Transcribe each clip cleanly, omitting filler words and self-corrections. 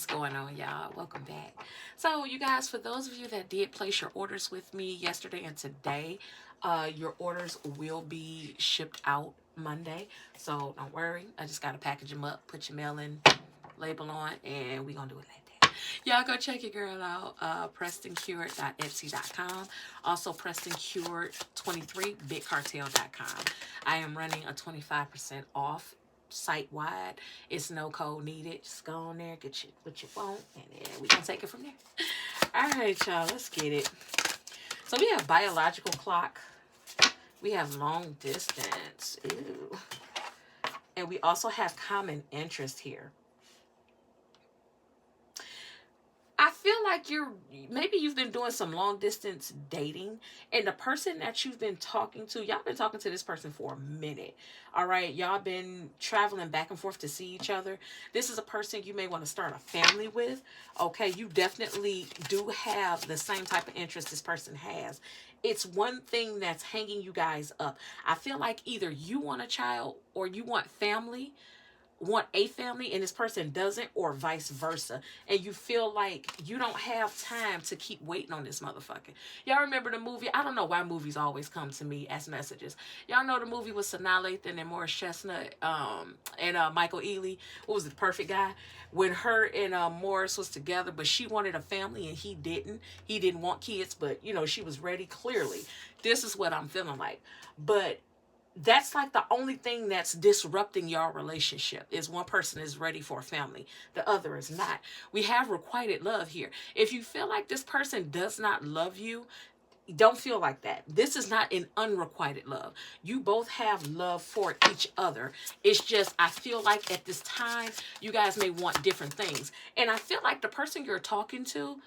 What's going on, y'all? Welcome back. So, you guys, for those of you that did place your orders with me yesterday and today, your orders will be shipped out Monday. So, don't worry. I just got to package them up, put your mail in, label on, and we're going to do it like that. Y'all go check your girl out, PrestonCured.etsy.com. Also, PrestonCured23, BigCartel.com. I am running a 25% off site wide. It's no code needed. Just go on there, get you what you want, and then we gonna take it from there. All right, y'all, let's get it. So we have biological clock. We have long distance. Ew. And we also have common interest here. I feel like maybe you've been doing some long distance dating, and the person that you've been talking to, y'all been talking to this person for a minute. All right, y'all been traveling back and forth to see each other. This is a person you may want to start a family with. Okay, you definitely do have the same type of interest this person has. It's one thing that's hanging you guys up. I feel like either you want a child or you want a family and this person doesn't, or vice versa, and you feel like you don't have time to keep waiting on this motherfucker. Y'all remember the movie? I don't know why movies always come to me as messages. Y'all know the movie with Sanaa Lathan and Morris Chestnut, and Michael Ealy. What was it, The Perfect Guy? When her and Morris was together, but she wanted a family and he didn't want kids, but she was ready. Clearly this is what I'm feeling like. But that's like the only thing that's disrupting your relationship is one person is ready for a family, the other is not. We have requited love here. If you feel like this person does not love you, don't feel like that. This is not an unrequited love. You both have love for each other. It's just, I feel like at this time you guys may want different things, and I feel like the person you're talking to,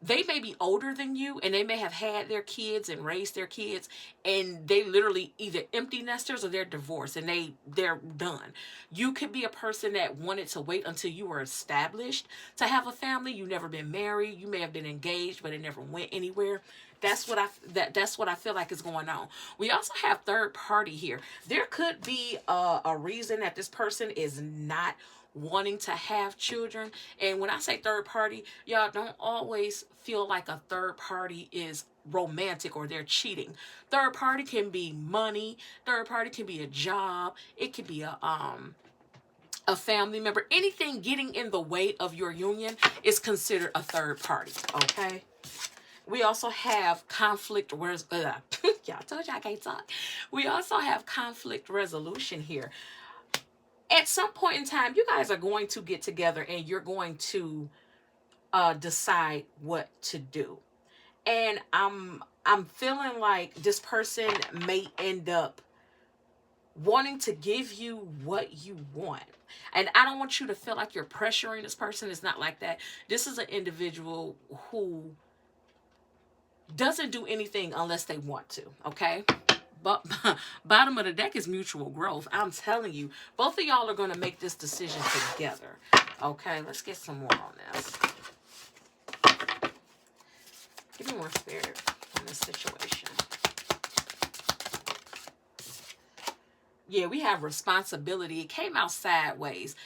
they may be older than you and they may have had their kids and raised their kids, and they literally either empty nesters or they're divorced and they're done. You could be a person that wanted to wait until you were established to have a family. You never been married, you may have been engaged but it never went anywhere. That's what I feel like is going on. We also have third party here. There could be a reason that this person is not wanting to have children. And when I say third party, y'all don't always feel like a third party is romantic or they're cheating. Third party can be money. Third party can be a job. It could be a family member. Anything getting in the way of your union is considered a third party. Okay. We also have conflict. Y'all told you I can't talk. We also have conflict resolution here. At some point in time, you guys are going to get together and you're going to decide what to do. And I'm feeling like this person may end up wanting to give you what you want. And I don't want you to feel like you're pressuring this person. It's not like that. This is an individual who doesn't do anything unless they want to, okay? But bottom of the deck is mutual growth. I'm telling you, both of y'all are going to make this decision together. Okay, let's get some more on this. Give me more spirit on this situation. Yeah, we have responsibility. It came out sideways.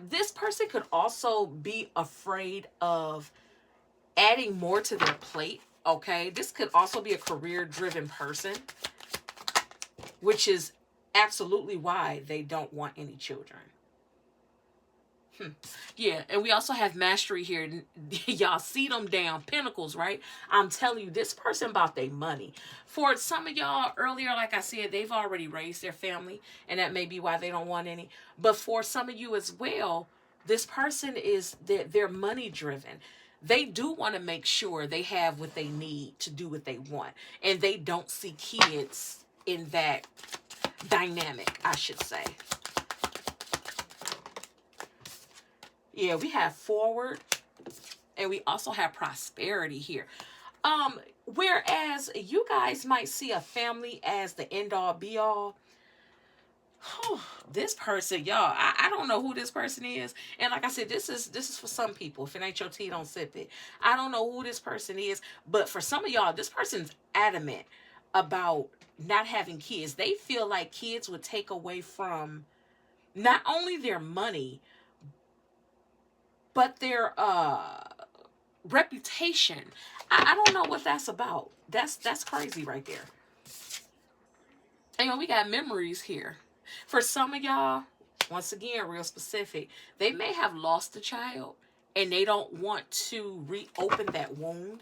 This person could also be afraid of adding more to their plate. Okay, this could also be a career-driven person, which is absolutely why they don't want any children. Yeah, and we also have mastery here. Y'all see them down pentacles, right? I'm telling you, this person about their money. For some of y'all earlier, like I said, they've already raised their family, and that may be why they don't want any. But for some of you as well, this person is they're money driven. They do want to make sure they have what they need to do what they want, and they don't see kids in that dynamic, I should say. Yeah, we have forward, and we also have prosperity here. Whereas you guys might see a family as the end all be all, this person, y'all, I don't know who this person is. And like I said, this is for some people. If it ain't your tea, don't sip it. I don't know who this person is, but for some of y'all, this person's adamant about not having kids. They feel like kids would take away from not only their money, but their reputation, I don't know what that's about. That's crazy right there. And we got memories here. For some of y'all, once again, real specific, they may have lost a child and they don't want to reopen that wound.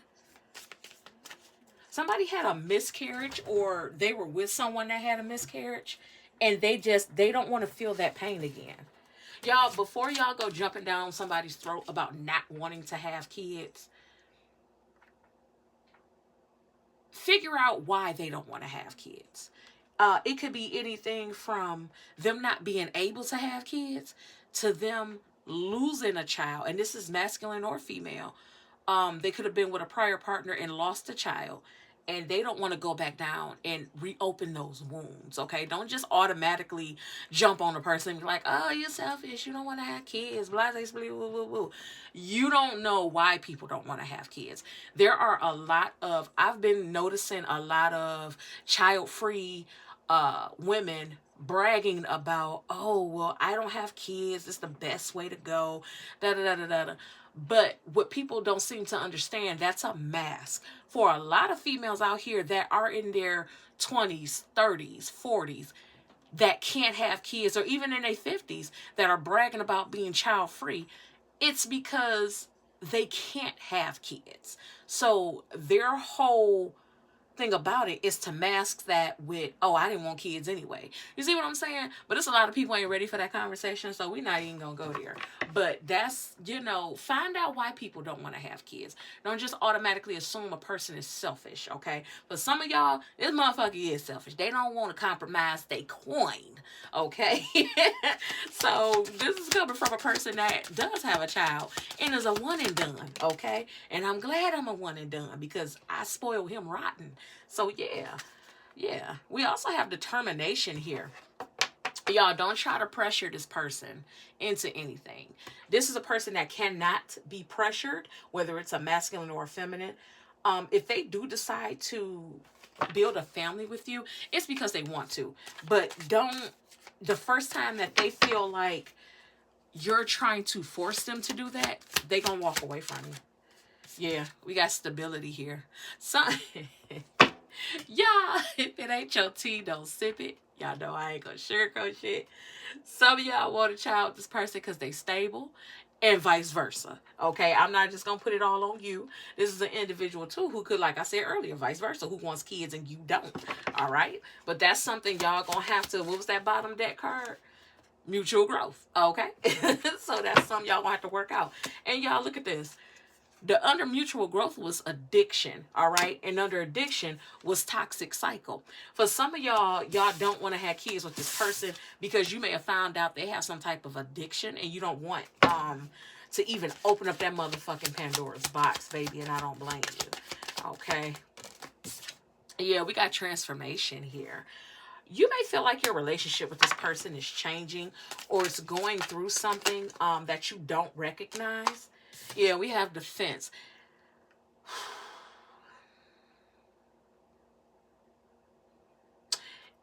Somebody had a miscarriage or they were with someone that had a miscarriage and they don't want to feel that pain again. Y'all, before y'all go jumping down somebody's throat about not wanting to have kids, figure out why they don't want to have kids. It could be anything from them not being able to have kids to them losing a child. And this is masculine or female. They could have been with a prior partner and lost a child. And they don't want to go back down and reopen those wounds, okay? Don't just automatically jump on a person and be like, oh, you're selfish. You don't want to have kids. Blah, blah, blah, blah, blah, blah. You don't know why people don't want to have kids. There are a lot of, I've been noticing a lot of child-free women bragging about, oh, well, I don't have kids. It's the best way to go. Da da da da da. But what people don't seem to understand, that's a mask for a lot of females out here that are in their 20s, 30s, 40s that can't have kids, or even in their 50s that are bragging about being child free. It's because they can't have kids. So their whole thing about it is to mask that with, oh, I didn't want kids anyway. You see what I'm saying? But it's a lot of people ain't ready for that conversation, so we're not even gonna go there. But that's, find out why people don't want to have kids. Don't just automatically assume a person is selfish, okay? But some of y'all, this motherfucker is selfish. They don't want to compromise their coin, okay? So this is coming from a person that does have a child and is a one and done, okay? And I'm glad I'm a one and done because I spoiled him rotten. So yeah. We also have determination here. Y'all, don't try to pressure this person into anything. This is a person that cannot be pressured, whether it's a masculine or a feminine. If they do decide to build a family with you, it's because they want to. But the first time that they feel like you're trying to force them to do that, they gonna walk away from you. Yeah, we got stability here. So, y'all, if it ain't your tea, don't sip it. Y'all know I ain't gonna sugarcoat shit. Some of y'all want a child with this person because they stable, and vice versa. Okay, I'm not just gonna put it all on you. This is an individual too who could, like I said earlier, vice versa, who wants kids and you don't. All right, but that's something y'all gonna have to. What was that bottom deck card? Mutual growth. Okay, so that's something y'all gonna have to work out. And y'all look at this. The under mutual growth was addiction, all right? And under addiction was toxic cycle. For some of y'all don't want to have kids with this person because you may have found out they have some type of addiction and you don't want to even open up that motherfucking Pandora's box, baby, and I don't blame you. Okay. Yeah, we got transformation here. You may feel like your relationship with this person is changing or it's going through something that you don't recognize. Yeah, we have defense.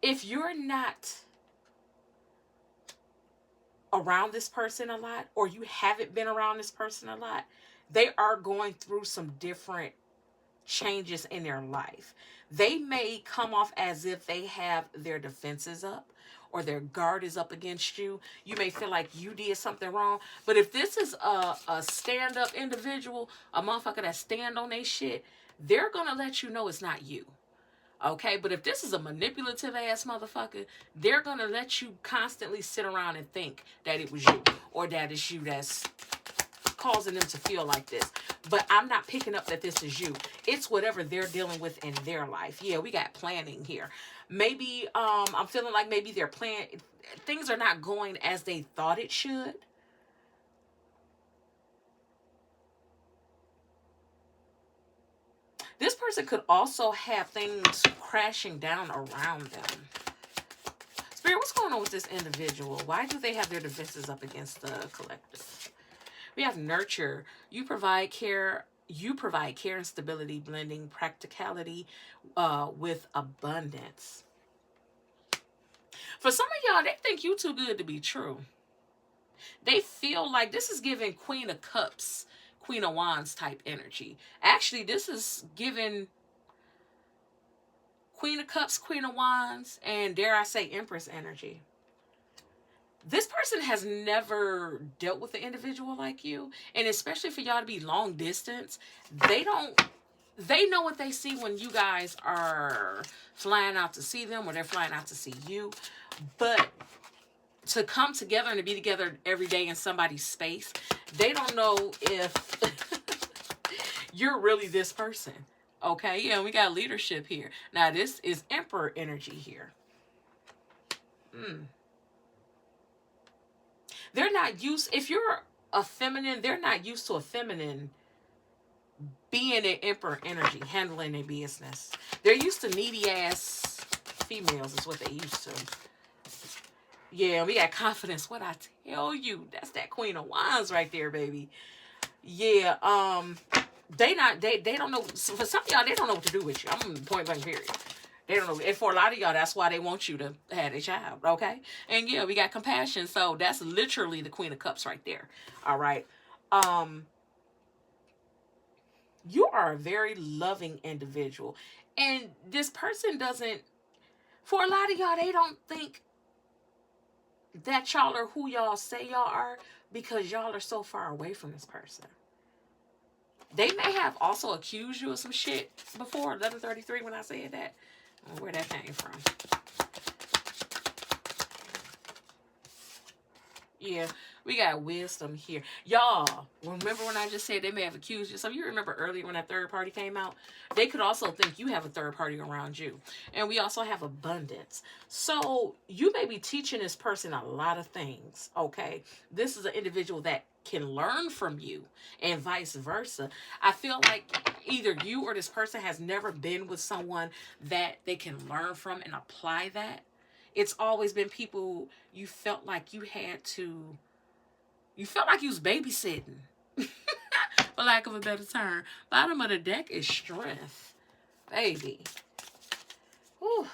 If you're not around this person a lot, or you haven't been around this person a lot, they are going through some different changes in their life. They may come off as if they have their defenses up or their guard is up against you. You may feel like you did something wrong. But if this is a stand-up individual, a motherfucker that stand on their shit, they're going to let you know it's not you. Okay? But if this is a manipulative ass motherfucker, they're going to let you constantly sit around and think that it was you or that it's you that's causing them to feel like this. But I'm not picking up that this is you. It's whatever they're dealing with in their life. Yeah, we got planning here. Maybe I'm feeling like maybe they're planning, things are not going as they thought it should. This person could also have things crashing down around them. Spirit, what's going on with this individual? Why do they have their defenses up against the collective? We have nurture. You provide care and stability, blending practicality with abundance. For some of y'all, they think you too good to be true. They feel like this is giving Queen of Cups, Queen of Wands type energy. Actually, this is giving Queen of Cups, Queen of Wands, and dare I say Empress energy. This person has never dealt with an individual like you, and especially for y'all to be long distance, they know what they see when you guys are flying out to see them or they're flying out to see you. But to come together and to be together every day in somebody's space, they don't know if you're really this person. Okay, yeah, we got leadership here. Now, this is Emperor energy here. They're not used, if you're a feminine, they're not used to a feminine being an Emperor energy, handling their business. They're used to needy ass females, is what they used to. Yeah, we got confidence. What I tell you, that's that Queen of Wands right there, baby. Yeah, they don't know. For some of y'all, they don't know what to do with you. I'm point blank period. They don't know. And for a lot of y'all, that's why they want you to have a child, okay? And yeah, we got compassion. So that's literally the Queen of Cups right there. All right. You are a very loving individual. And this person doesn't, for a lot of y'all, they don't think that y'all are who y'all say y'all are because y'all are so far away from this person. They may have also accused you of some shit before 11:33 when I said that. I don't know where that came from. Yeah, we got wisdom here. Y'all, remember when I just said they may have accused you? Some of you remember earlier when that third party came out? They could also think you have a third party around you. And we also have abundance. So you may be teaching this person a lot of things, okay? This is an individual that can learn from you and vice versa. I feel like either you or this person has never been with someone that they can learn from and apply that. It's always been people you felt like you felt like you was babysitting, for lack of a better term. Bottom of the deck is strength, baby. Whew.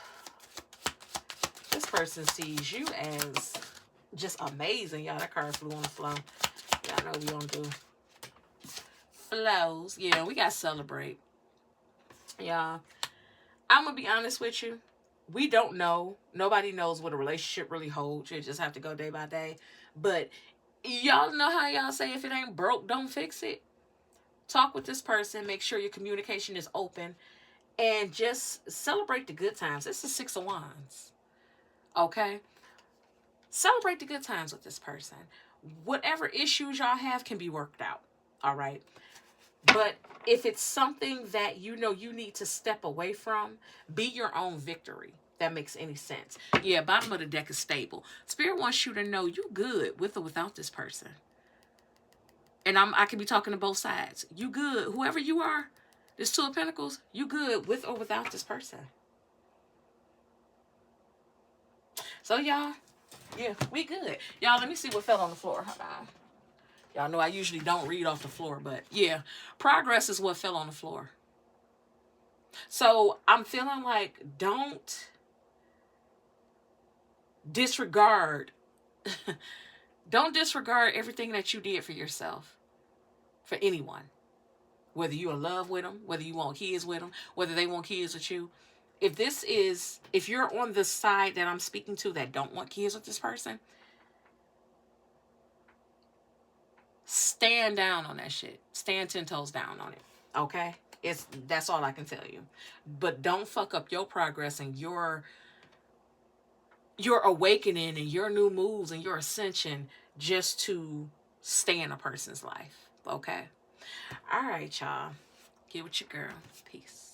This person sees you as just amazing. Y'all, that card flew on the flow. Y'all know what we gonna do. Flows. Yeah, we got to celebrate. Y'all, I'm gonna be honest with you. We don't know. Nobody knows what a relationship really holds. You just have to go day by day. But y'all know how y'all say if it ain't broke, don't fix it. Talk with this person. Make sure your communication is open. And just celebrate the good times. It's the Six of Wands. Okay? Celebrate the good times with this person. Whatever issues y'all have can be worked out. All right? But if it's something that you know you need to step away from, be your own victory. That makes any sense. Yeah, bottom of the deck is stable. Spirit wants you to know you good with or without this person. And I can be talking to both sides. You good. Whoever you are, this Two of Pentacles, you good with or without this person. So y'all, yeah, we good. Y'all, let me see what fell on the floor. Hold on. Y'all know I usually don't read off the floor, but yeah, progress is what fell on the floor. So I'm feeling like don't disregard everything that you did for yourself, for anyone. Whether you're in love with them, whether you want kids with them, whether they want kids with you. If you're on the side that I'm speaking to that don't want kids with this person, stand down on that shit. Stand 10 toes down on it. Okay? That's all I can tell you. But don't fuck up your progress and your awakening and your new moves and your ascension just to stay in a person's life. Okay? All right, y'all. Get with your girl. Peace.